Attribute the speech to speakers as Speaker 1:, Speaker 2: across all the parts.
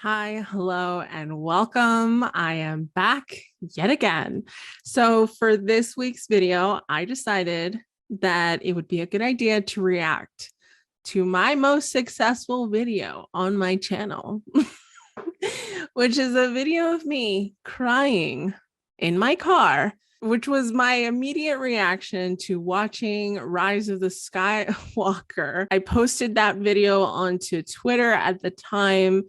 Speaker 1: Hi, hello, and welcome. I am back yet again. So for this week's video, I decided that it would be a good idea to react to my most successful video on my channel, which is a video of me crying in my car, which was my immediate reaction to watching Rise of the Skywalker. I posted that video onto Twitter at the time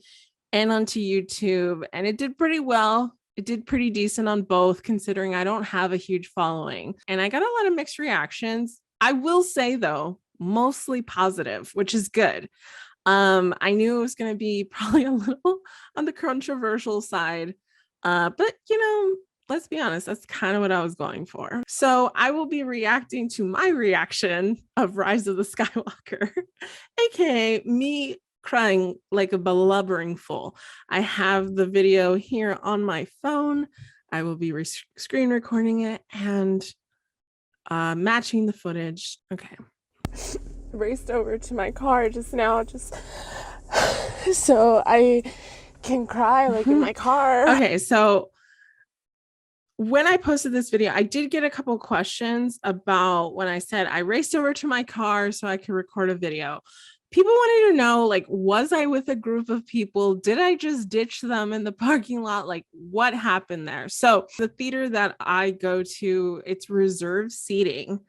Speaker 1: and onto YouTube, and it did pretty well. It did pretty decent on both, considering I don't have a huge following. And I got a lot of mixed reactions. I will say, though, mostly positive, which is good. I knew it was going to be probably a little on the controversial side, but let's be honest, that's kind of what I was going for. So I will be reacting to my reaction of Rise of the Skywalker, aka me crying like a blubbering fool. I have the video here on my phone. I will be screen recording it and matching the footage. Okay. Raced over to my car just now, so I can cry like in my car. Okay, so when I posted this video, I did get a couple questions about when I said I raced over to my car so I could record a video. People wanted to know, like, was I with a group of people? Did I just ditch them in the parking lot? Like, what happened there? So the theater that I go to, it's reserved seating,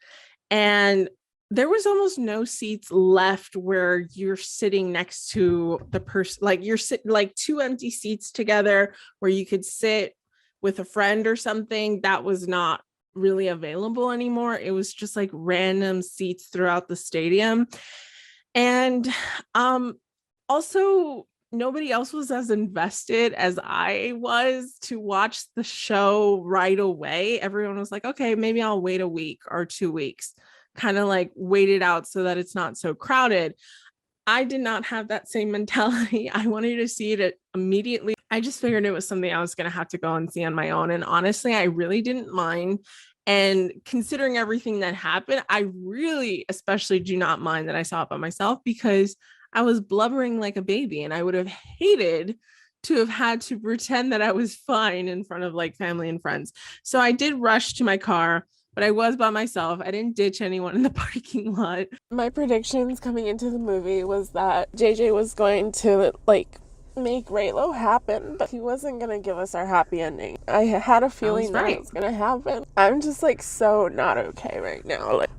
Speaker 1: and there was almost no seats left where you're sitting next to the person, like you're sitting like two empty seats together where you could sit with a friend or something. That was not really available anymore. It was just like random seats throughout the stadium. And also nobody else was as invested as I was to watch the show right away. Everyone was like, okay, maybe I'll wait a week or 2 weeks, kind of like wait it out so that it's not so crowded. I did not have that same mentality. I wanted to see it immediately. I just figured it was something I was going to have to go and see on my own. And honestly, I really didn't mind. And considering everything that happened, I really especially do not mind that I saw it by myself, because I was blubbering like a baby and I would have hated to have had to pretend that I was fine in front of like family and friends. So I did rush to my car, but I was by myself. I didn't ditch anyone in the parking lot. My predictions coming into the movie was that JJ was going to like make Raylo happen, but he wasn't gonna give us our happy ending. I had a feeling that it was gonna happen. I'm just like so not okay right now. Like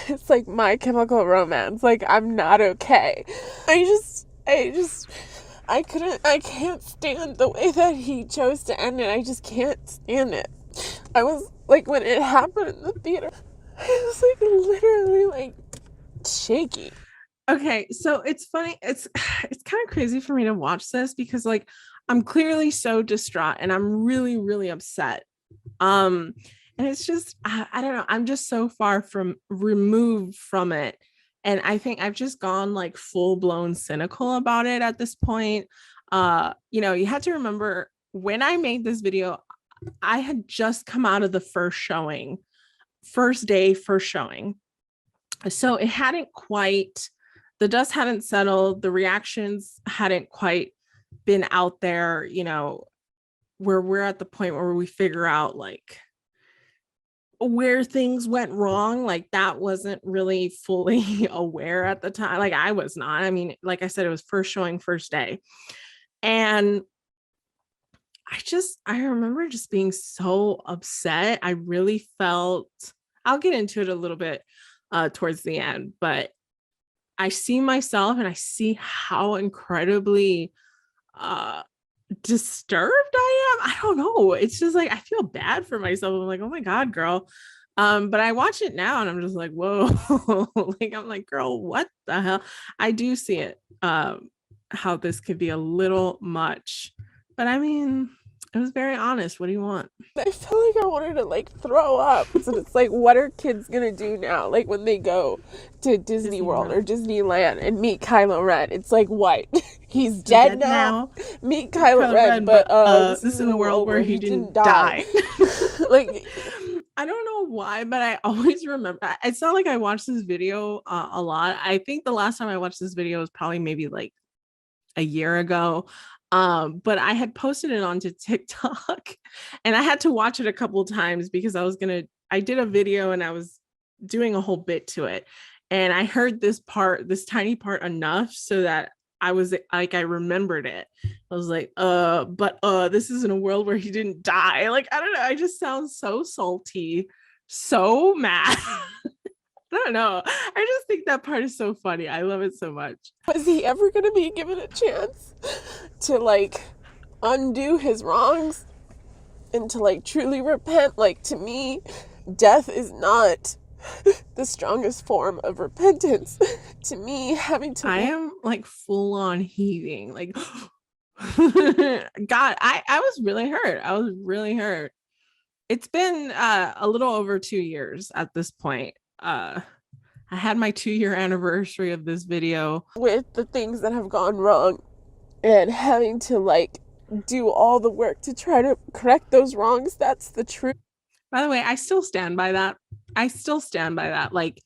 Speaker 1: it's like My Chemical Romance. Like I'm not okay. I can't stand the way that he chose to end it. I just can't stand it. I was like, when it happened in the theater, I was like literally like shaky. Okay, so it's funny. It's kind of crazy for me to watch this because like I'm clearly so distraught and I'm really, really upset. And it's just I don't know. I'm just so far from removed from it. And I think I've just gone like full blown cynical about it at this point. You had to remember when I made this video, I had just come out of the first showing. So it hadn't quite, the dust hadn't settled, the reactions hadn't quite been out there, where we're at the point where we figure out like where things went wrong. Like that wasn't really fully aware at the time. Like I was not. I mean, like I said, it was first showing, first day. And I remember just being so upset. I really felt, I'll get into it a little bit towards the end, but I see myself and I see how incredibly disturbed I am. I don't know. It's just like, I feel bad for myself. I'm like, oh my God, girl. But I watch it now and I'm just like, whoa. Like, I'm like, girl, what the hell? I do see it, how this could be a little much, but I mean, it was very honest. What do you want? I feel like I wanted to like throw up. So it's like, what are kids gonna do now? Like when they go to Disney World or Disneyland and meet Kylo Ren, it's like, what? He's dead now. Meet Kylo Ren, but this is in a world where he didn't die. Like, I don't know why, but I always remember. It's not like I watched this video a lot. I think the last time I watched this video was probably maybe like a year ago. But I had posted it onto TikTok and I had to watch it a couple times because I did a video and I was doing a whole bit to it. And I heard this tiny part enough so that I was like, I remembered it. I was like, this isn't a world where he didn't die. Like, I don't know. I just sound so salty, so mad. I don't know. I just think that part is so funny. I love it so much.
Speaker 2: Was he ever going to be given a chance to like undo his wrongs and to like truly repent? Like, to me, death is not the strongest form of repentance. To me, having to...
Speaker 1: I am like full on heaving. Like, God, I was really hurt. I was really hurt. It's been a little over 2 years at this point. I had my 2-year anniversary of this video.
Speaker 2: With the things that have gone wrong and having to like do all the work to try to correct those wrongs. That's the truth.
Speaker 1: By the way, I still stand by that. Like,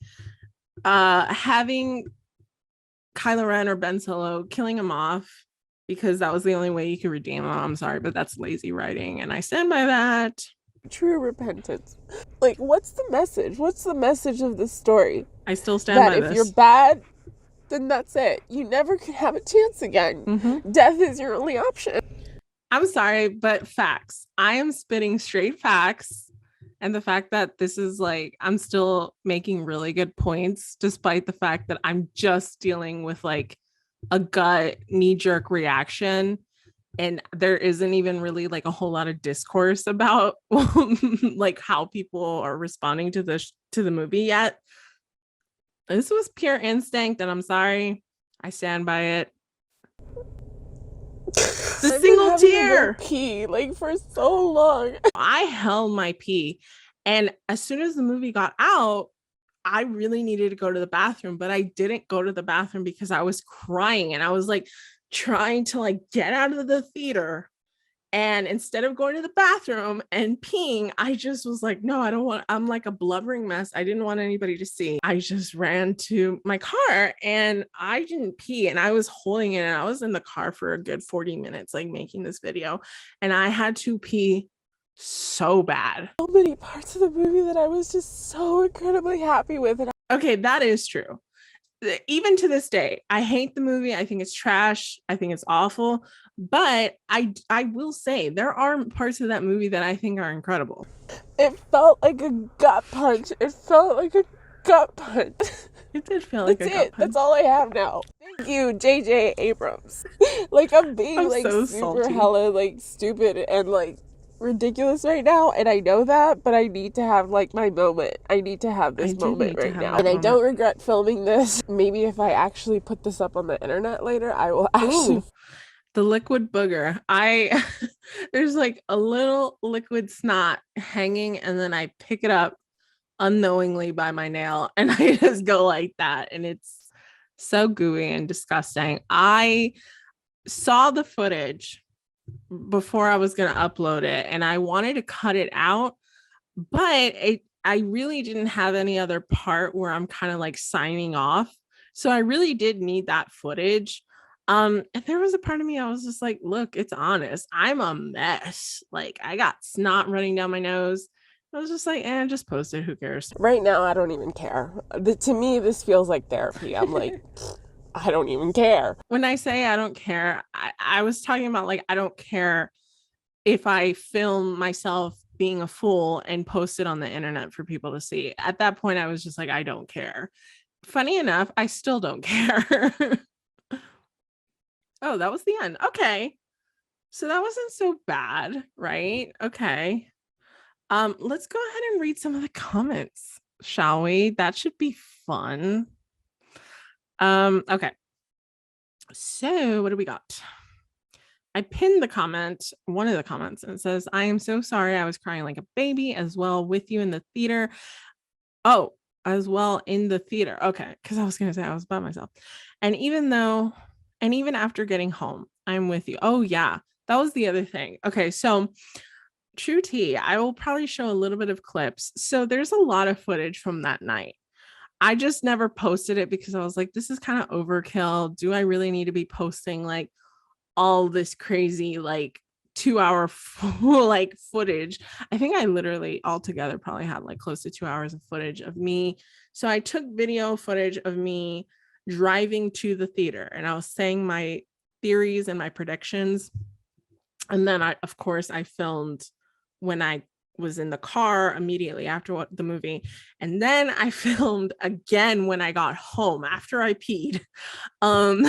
Speaker 1: having Kylo Ren or Ben Solo, killing him off because that was the only way you could redeem him. I'm sorry, but that's lazy writing, and I stand by that.
Speaker 2: True repentance. Like, what's the message? What's the message of this story?
Speaker 1: I still stand by this.
Speaker 2: That if you're bad, then that's it. You never can have a chance again. Mm-hmm. Death is your only option.
Speaker 1: I'm sorry, but facts. I am spitting straight facts. And the fact that this is like, I'm still making really good points, despite the fact that I'm just dealing with like a gut knee-jerk reaction. And there isn't even really like a whole lot of discourse about like how people are responding to the movie yet. This was pure instinct, and I'm sorry. I stand by it. The single tear.
Speaker 2: Pee like for so long.
Speaker 1: I held my pee, and as soon as the movie got out, I really needed to go to the bathroom, but I didn't go to the bathroom because I was crying, and I was like trying to like get out of the theater. And instead of going to the bathroom and peeing, I just was like, no, I don't want, I'm like a blubbering mess. I didn't want anybody to see. I just ran to my car and I didn't pee, and I was holding it, and I was in the car for a good 40 minutes, like making this video, and I had to pee so bad.
Speaker 2: So many parts of the movie that I was just so incredibly happy with.
Speaker 1: Okay, that is true. Even to this day, I hate the movie. I think it's trash. I think it's awful. But I will say there are parts of that movie that I think are incredible.
Speaker 2: It felt like a gut punch. It
Speaker 1: It did feel like a gut punch.
Speaker 2: That's all I have now. Thank you, J.J. Abrams. Like, I'm being like so super salty. Hella like stupid and like ridiculous right now, and I know that, but I need to have like my moment. I need to have this moment right now, and I don't regret filming this. Maybe if I actually put this up on the internet later, I will actually...
Speaker 1: The liquid booger. There's like a little liquid snot hanging, and then I pick it up unknowingly by my nail, and I just go like that, and it's so gooey and disgusting. I saw the footage before I was going to upload it, and I wanted to cut it out, but I really didn't have any other part where I'm kind of like signing off. So I really did need that footage. And there was a part of me, I was just like, look, it's honest. I'm a mess. Like, I got snot running down my nose. I was just like, just post it. Who cares?
Speaker 2: Right now, I don't even care. To me, this feels like therapy. I'm like, I don't even care.
Speaker 1: When I say I don't care, I was talking about like, I don't care if I film myself being a fool and post it on the internet for people to see. At that point, I was just like, I don't care. Funny enough, I still don't care. Oh, that was the end. Okay. So that wasn't so bad, right? Okay. Let's go ahead and read some of the comments, shall we? That should be fun. Okay. So what do we got? I pinned the comment, one of the comments, and it says, I am so sorry. I was crying like a baby as well with you in the theater. Oh, as well in the theater. Okay. Because I was going to say I was by myself. And even after getting home, I'm with you. Oh, yeah. That was the other thing. Okay. So true tea, I will probably show a little bit of clips. So there's a lot of footage from that night. I just never posted it because I was like, this is kind of overkill. Do I really need to be posting like all this crazy like 2 hour like footage. I think I literally altogether probably had like close to 2 hours of footage of me. So I took video footage of me driving to the theater, and I was saying my theories and my predictions. And then of course, I filmed when I was in the car immediately after the movie. And then I filmed again when I got home after I peed. Um,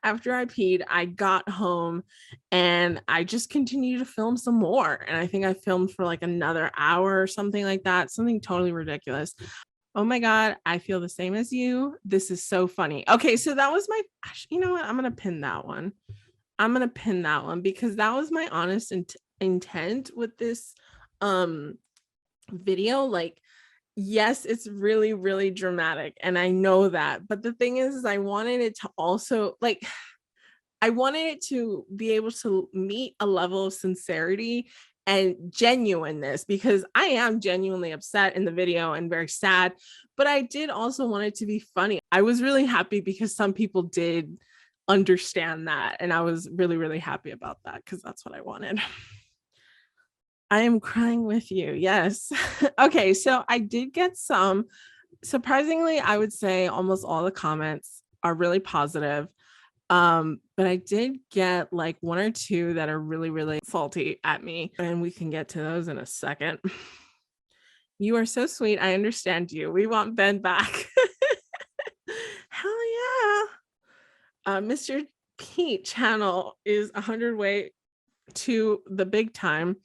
Speaker 1: after I peed, I got home and I just continued to film some more. And I think I filmed for like another hour or something like that, something totally ridiculous. Oh my God, I feel the same as you. This is so funny. Okay, so that was my, you know what? I'm going to pin that one. I'm going to pin that one because that was my honest intent with this video. Like, yes, it's really, really dramatic. And I know that. But the thing is I wanted it to also like, I wanted it to be able to meet a level of sincerity and genuineness, because I am genuinely upset in the video and very sad, but I did also want it to be funny. I was really happy because some people did understand that, and I was really, really happy about that because that's what I wanted. I am crying with you. Yes. Okay, so I did get some, surprisingly, I would say almost all the comments are really positive. But I did get like one or two that are really, really salty at me, and we can get to those in a second. You are so sweet. I understand you. We want Ben back. Hell yeah. Mr. Pete channel is 100 way to the big time.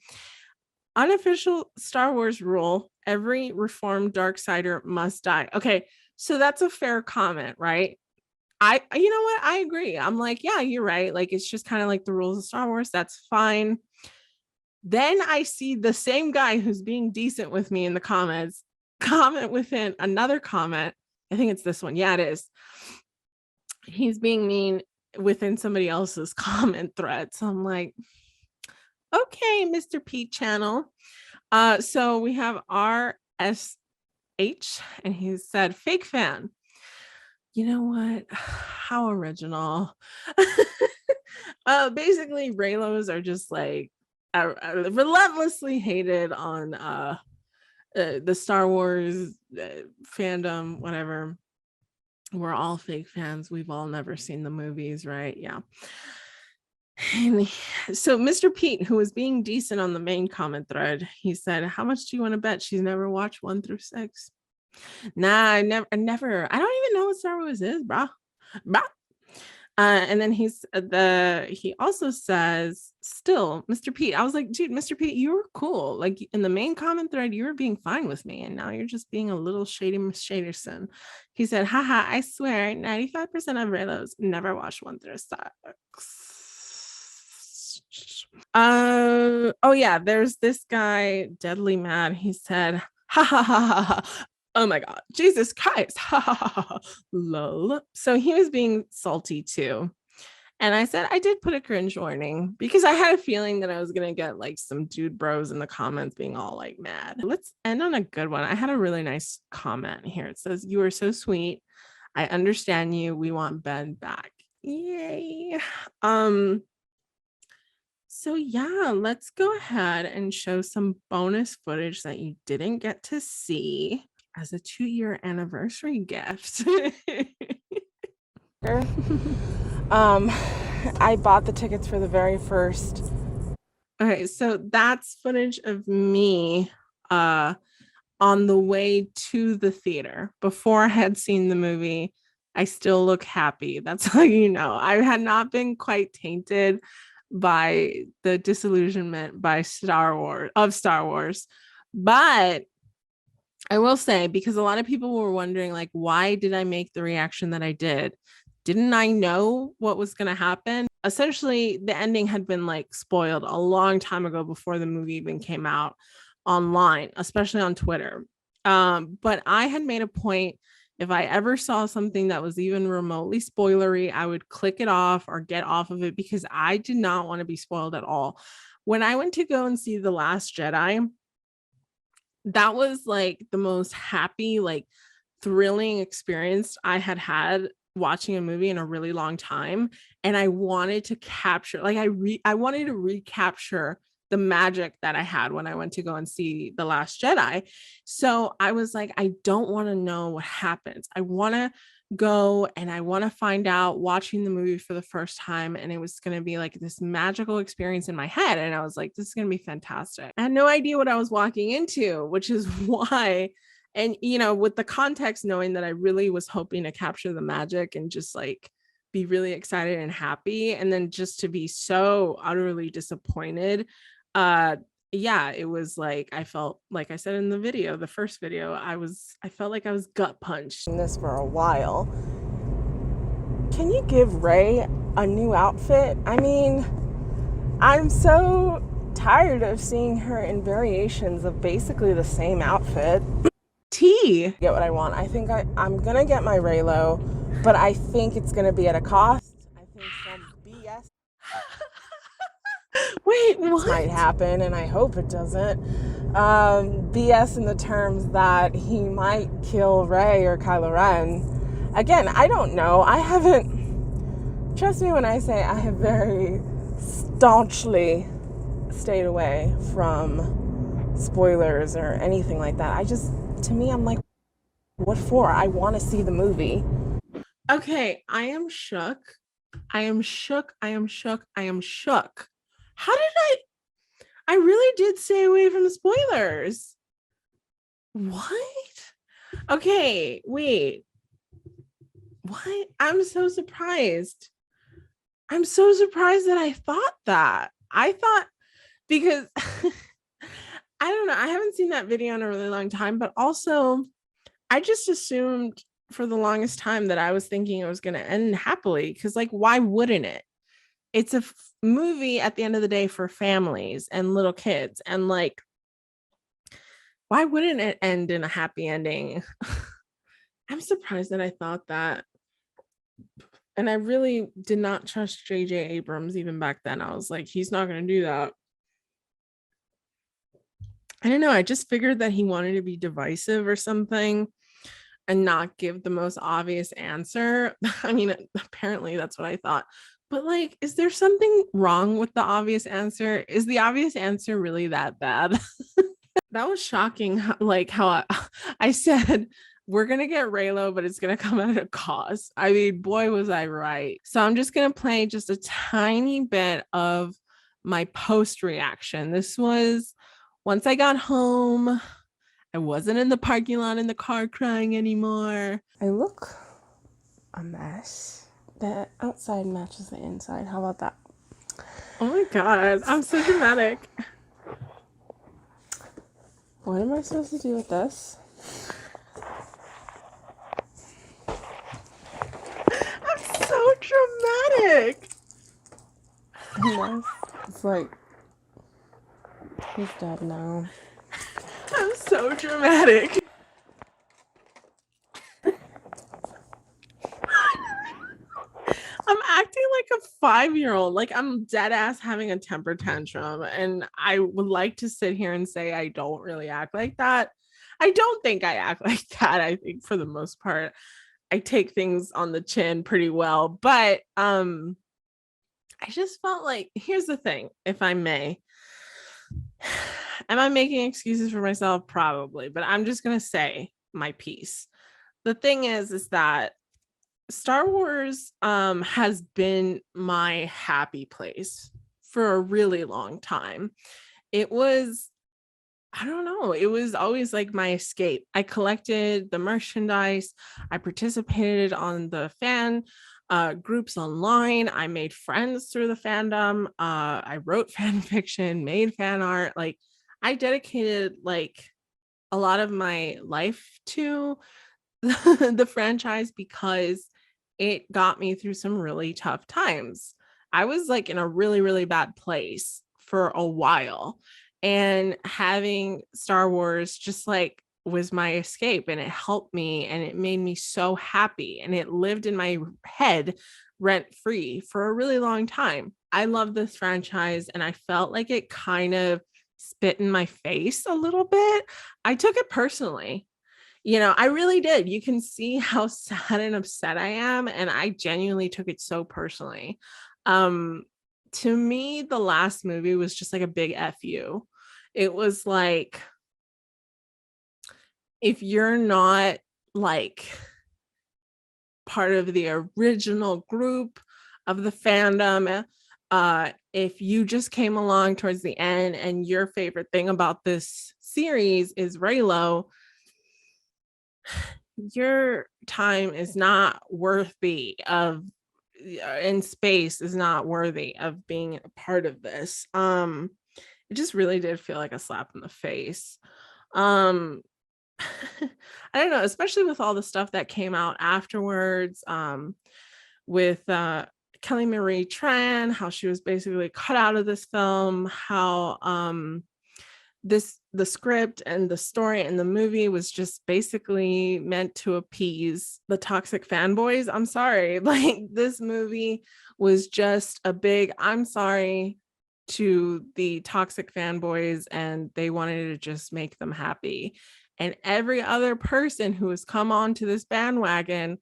Speaker 1: Unofficial Star Wars rule: every reformed Darksider must die. Okay, so that's a fair comment, right? You know what? I agree. I'm like, yeah, you're right. Like, it's just kind of like the rules of Star Wars. That's fine. Then I see the same guy who's being decent with me in the comments comment within another comment. I think it's this one. Yeah, it is. He's being mean within somebody else's comment thread. So I'm like, okay, Mr. Pete channel. So we have RSH, and he said, fake fan. You know what? How original. Basically, Raylos are just like relentlessly hated on the Star Wars fandom, whatever. We're all fake fans. We've all never seen the movies, right? Yeah. And so Mr. Pete, who was being decent on the main comment thread, he said, how much do you want to bet she's never watched 1 through 6? Nah, I never. I don't even know what Star Wars is, bro. And then he also says, still, Mr. Pete. I was like, dude, Mr. Pete, you were cool. Like, in the main comment thread, you were being fine with me, and now you're just being a little shady Shaderson. He said, haha, I swear 95% of Raylos never watched 1 through 6. Oh yeah, there's this guy, Deadly Mad. He said, ha ha ha ha ha. Oh my God, Jesus Christ. Ha ha ha ha. Lol. So he was being salty too. And I said, I did put a cringe warning because I had a feeling that I was going to get like some dude bros in the comments being all like mad. Let's end on a good one. I had a really nice comment here. It says, you are so sweet. I understand you. We want Ben back. Yay. So yeah, let's go ahead and show some bonus footage that you didn't get to see as a 2-year anniversary gift.
Speaker 2: I bought the tickets for the very first.
Speaker 1: Okay, so that's footage of me on the way to the theater. Before I had seen the movie, I still look happy. That's how you know. I had not been quite tainted by the disillusionment by Star Wars. But I will say, because a lot of people were wondering, like, why did I make the reaction that I did? Didn't I know what was going to happen? Essentially, the ending had been like spoiled a long time ago before the movie even came out online, especially on Twitter. But I had made a point, if I ever saw something that was even remotely spoilery, I would click it off or get off of it because I did not want to be spoiled at all. When I went to go and see The Last Jedi, that was like the most happy, like thrilling experience I had watching a movie in a really long time, and I wanted to capture, like I wanted to recapture the magic that I had when I went to go and see The Last Jedi. So I was like, I don't want to know what happens. I want to go and I want to find out watching the movie for the first time, and it was going to be like this magical experience in my head, and I was like, this is going to be fantastic. I had no idea what I was walking into, which is why, and with the context, knowing that I really was hoping to capture the magic and just like be really excited and happy, and then just to be so utterly disappointed. Yeah, it was like, I felt like I said in the video, the first video, I felt like I was gut punched.
Speaker 2: This for a while. Can you give Rey a new outfit? I mean, I'm so tired of seeing her in variations of basically the same outfit. Get what I want. I think I'm gonna get my Reylo, but I think it's gonna be at a cost. I think some BS
Speaker 1: Wait, what
Speaker 2: might happen, and I hope it doesn't. BS in the terms that he might kill Rey or Kylo Ren. Again, I don't know. I haven't. Trust me when I say I have very staunchly stayed away from spoilers or anything like that. To me, I'm like, what for? I want to see the movie.
Speaker 1: Okay, I am shook. I am shook. I am shook. I am shook. How did I really did stay away from the spoilers. What? Okay, wait. What? I'm so surprised. I'm so surprised that I thought that. I thought, because I don't know, I haven't seen that video in a really long time, but also I just assumed for the longest time that I was thinking it was going to end happily, because like, why wouldn't it? It's a movie at the end of the day for families and little kids, and like, why wouldn't it end in a happy ending? I'm surprised that I thought that. And I really did not trust JJ Abrams even back then. I was like, he's not going to do that. I don't know. I just figured that he wanted to be divisive or something and not give the most obvious answer. I mean, apparently that's what I thought. But like, is there something wrong with the obvious answer? Is the obvious answer really that bad? That was shocking. Like how I said, we're going to get Reylo, but it's going to come at a cost. I mean, boy, was I right. So I'm just going to play just a tiny bit of my post reaction. This was once I got home. I wasn't in the parking lot in the car crying anymore.
Speaker 2: I look a mess. The outside matches the inside. How about that?
Speaker 1: Oh my God, I'm so dramatic.
Speaker 2: What am I supposed to do with this?
Speaker 1: I'm so dramatic.
Speaker 2: Yes. It's like, he's dead now.
Speaker 1: I'm so dramatic. I'm acting like a 5-year-old, like I'm dead ass having a temper tantrum. And I would like to sit here and say I don't really act like that. I don't think I act like that. I think for the most part, I take things on the chin pretty well. But I just felt like, here's the thing, if I may. Am I making excuses for myself? Probably, but I'm just gonna say my piece. The thing is that Star Wars has been my happy place for a really long time. It was, I don't know, it was always like my escape. I collected the merchandise. I participated on the fan groups online. I made friends through the fandom. I wrote fan fiction, made fan art. Like, I dedicated like a lot of my life to the franchise because it got me through some really tough times. I was like in a really, really bad place for a while, and having Star Wars just like was my escape, and it helped me and it made me so happy, and it lived in my head rent free for a really long time. I love this franchise, and I felt like it kind of spit in my face a little bit. I took it personally. I really did. You can see how sad and upset I am, and I genuinely took it so personally. To me, the last movie was just like a big F you. It was like, if you're not like part of the original group of the fandom, if you just came along towards the end and your favorite thing about this series is Reylo, your time is not worthy of, in space is not worthy of being a part of this. It just really did feel like a slap in the face. um I don't know, especially with all the stuff that came out afterwards, with Kelly Marie Tran, how she was basically cut out of this film, how the script and the story and the movie was just basically meant to appease the toxic fanboys. I'm sorry, like this movie was just a big I'm sorry to the toxic fanboys, and they wanted to just make them happy. And every other person who has come onto this bandwagon,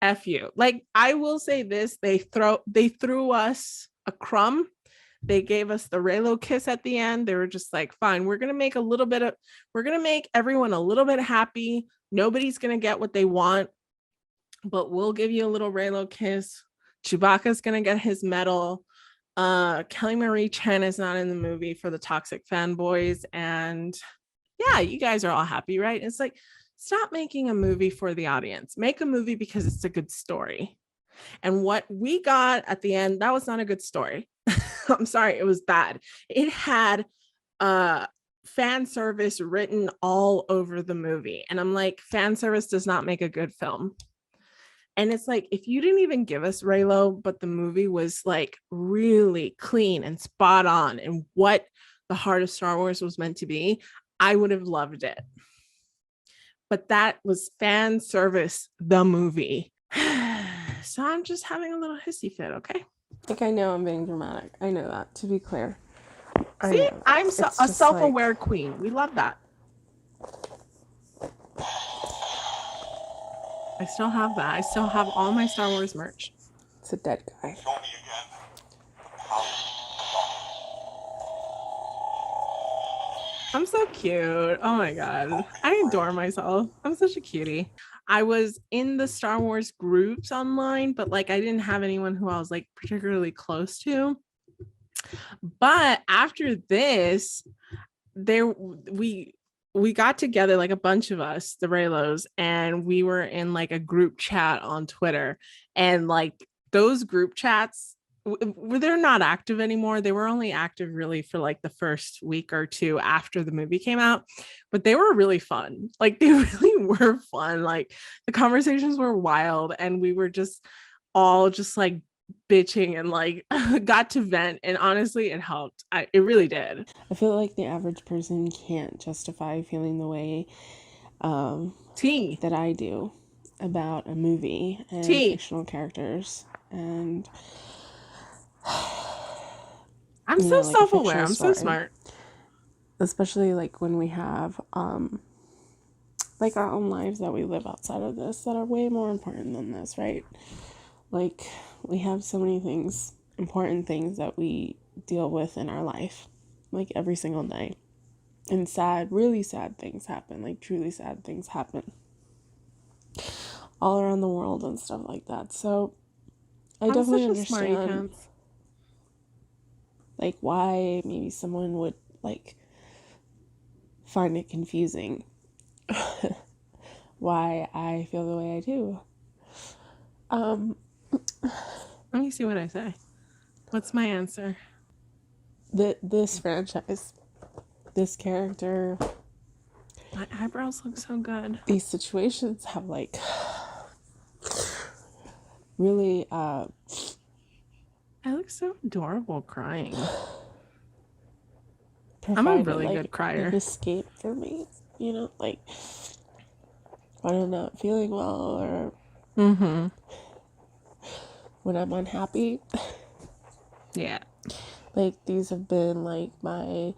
Speaker 1: F you. Like, I will say this, they threw us a crumb. They gave us the Reylo kiss at the end. They were just like, fine, we're gonna make everyone a little bit happy. Nobody's gonna get what they want, but we'll give you a little Reylo kiss. Chewbacca's gonna get his medal. Kelly Marie Chen is not in the movie for the toxic fanboys, and yeah, you guys are all happy, right? It's like, stop making a movie for the audience. Make a movie because it's a good story. And what we got at the end, that was not a good story. I'm sorry, it was bad. It had fan service written all over the movie. And I'm like, fan service does not make a good film. And it's like, if you didn't even give us Reylo, but the movie was like really clean and spot on and what the heart of Star Wars was meant to be, I would have loved it. But that was fan service, the movie. So I'm just having a little hissy fit, okay?
Speaker 2: Like, I know I'm being dramatic. I know that, to be clear.
Speaker 1: See, I'm a self-aware queen. We love that. I still have that. I still have all my Star Wars merch.
Speaker 2: It's a dead guy.
Speaker 1: I'm so cute. Oh my God. I adore myself. I'm such a cutie. I was in the Star Wars groups online, but like I didn't have anyone who I was like particularly close to. But after this, we got together, like a bunch of us, the Reylos, and we were in like a group chat on Twitter. And like those group chats, they're not active anymore. They were only active really for like the first week or two after the movie came out, but they were really fun. Like they really were fun. Like the conversations were wild, and we were just all just like bitching and like got to vent, and honestly it helped. It really did.
Speaker 2: I feel like the average person can't justify feeling the way that I do about a movie and fictional characters. And
Speaker 1: I'm so like self-aware. I'm so smart.
Speaker 2: Especially like when we have like our own lives that we live outside of this that are way more important than this, right? Like we have so many things, important things that we deal with in our life, like every single day. And sad, really sad things happen, like truly sad things happen all around the world and stuff like that. So I definitely understand like why maybe someone would like find it confusing why I feel the way I do.
Speaker 1: Let me see what I say. What's my answer?
Speaker 2: This franchise, this character,
Speaker 1: my eyebrows look so good.
Speaker 2: These situations have like really
Speaker 1: I look so adorable crying. I'm a really good crier.
Speaker 2: An escape for me, you know, like when I'm not feeling well or when I'm unhappy.
Speaker 1: Yeah.
Speaker 2: Like these have been like my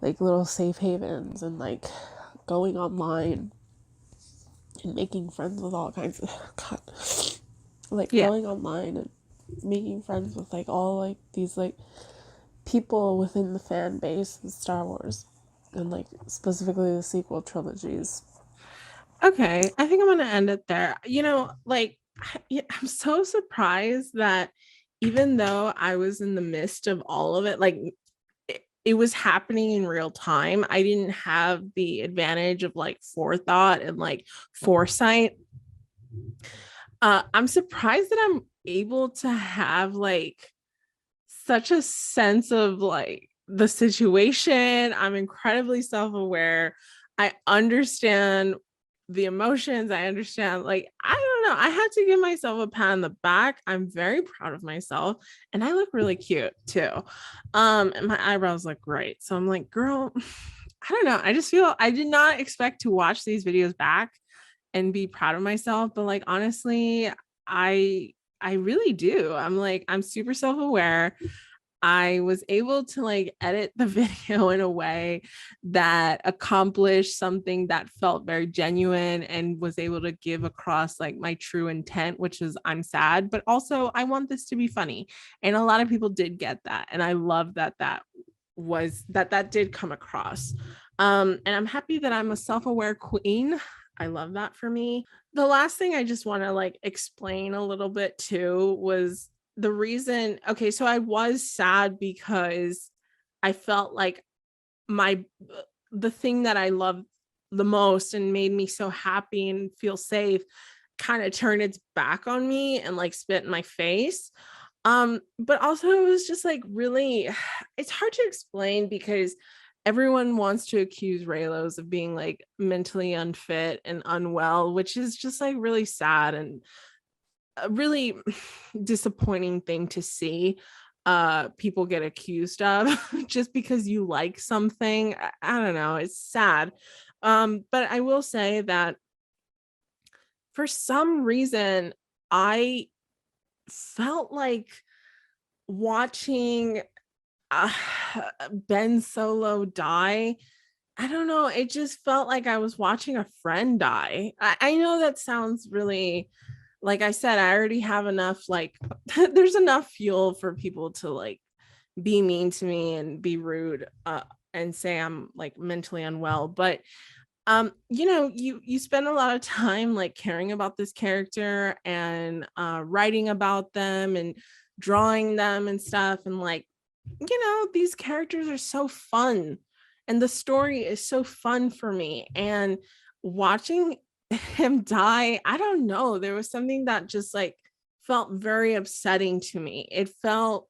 Speaker 2: like little safe havens and like going online and making friends with all kinds of God, like going online and making friends with like all like these like people within the fan base of Star Wars, and like specifically the sequel trilogies.
Speaker 1: Okay, I think I'm gonna end it there. Like I'm so surprised that even though I was in the midst of all of it, like it was happening in real time, I didn't have the advantage of like forethought and like foresight. I'm surprised that I'm able to have like such a sense of like the situation. I'm incredibly self-aware. I understand the emotions. I understand, like, I don't know. I had to give myself a pat on the back. I'm very proud of myself. And I look really cute too. And my eyebrows look great. So I'm like, girl, I don't know. I just feel I did not expect to watch these videos back and be proud of myself. But like honestly, I I really do. I'm like, I'm super self-aware. I was able to like edit the video in a way that accomplished something that felt very genuine and was able to give across like my true intent, which is I'm sad, but also I want this to be funny. And a lot of people did get that. And I love that that did come across. And I'm happy that I'm a self-aware queen. I love that for me. The last thing I just want to like explain a little bit too was the reason. Okay, so I was sad because I felt like my the thing that I love the most and made me so happy and feel safe kind of turned its back on me and like spit in my face. But also it was just like really, it's hard to explain because everyone wants to accuse Raylos of being like mentally unfit and unwell, which is just like really sad and a really disappointing thing to see people get accused of just because you like something. I don't know, it's sad. But I will say that for some reason I felt like watching uh, Ben Solo die. I don't know, it just felt like I was watching a friend die. I know that sounds really, like I said, I already have enough, like, there's enough fuel for people to like be mean to me and be rude and say I'm like mentally unwell. But you spend a lot of time like caring about this character and writing about them and drawing them and stuff, and like, these characters are so fun and the story is so fun for me. And watching him die, I don't know, there was something that just like felt very upsetting to me. It felt,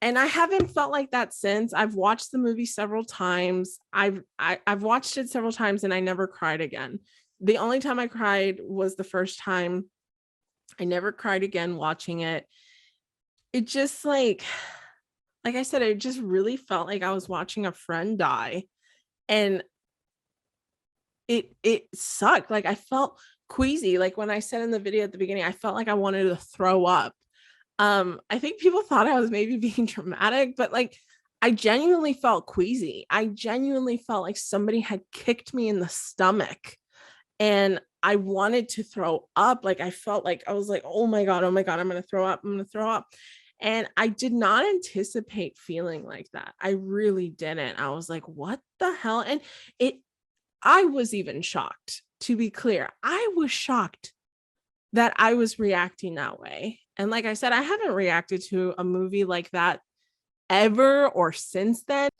Speaker 1: and I haven't felt like that since. I've watched the movie several times. I've watched it several times and I never cried again. The only time I cried was the first time. I never cried again watching it. It just like I said, it just really felt like I was watching a friend die. And it sucked. Like I felt queasy. Like when I said in the video at the beginning, I felt like I wanted to throw up. I think people thought I was maybe being dramatic, but like I genuinely felt queasy. I genuinely felt like somebody had kicked me in the stomach and I wanted to throw up. Like I felt like I was like, oh my God, I'm gonna throw up, I'm gonna throw up. And I did not anticipate feeling like that. I really didn't. I was like, what the hell? And it I was even shocked, to be clear. I was shocked that I was reacting that way. And like I said, I haven't reacted to a movie like that ever or since then.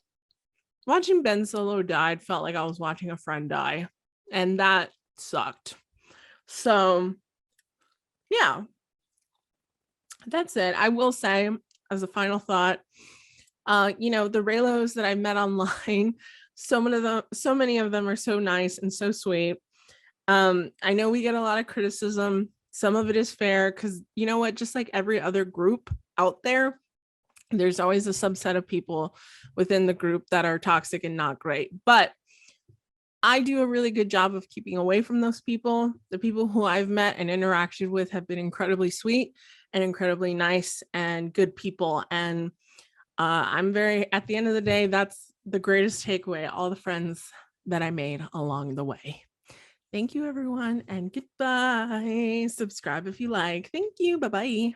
Speaker 1: Watching Ben Solo die felt like I was watching a friend die, and that sucked. So, yeah, that's it. I will say, as a final thought, the Raylos that I met online, so many of them are so nice and so sweet. I know we get a lot of criticism. Some of it is fair because you know what, just like every other group out there, there's always a subset of people within the group that are toxic and not great. But I do a really good job of keeping away from those people. The people who I've met and interacted with have been incredibly sweet and incredibly nice and good people. And I'm very, at the end of the day, that's the greatest takeaway. All the friends that I made along the way. Thank you, everyone, and goodbye. Subscribe if you like. Thank you. Bye-bye.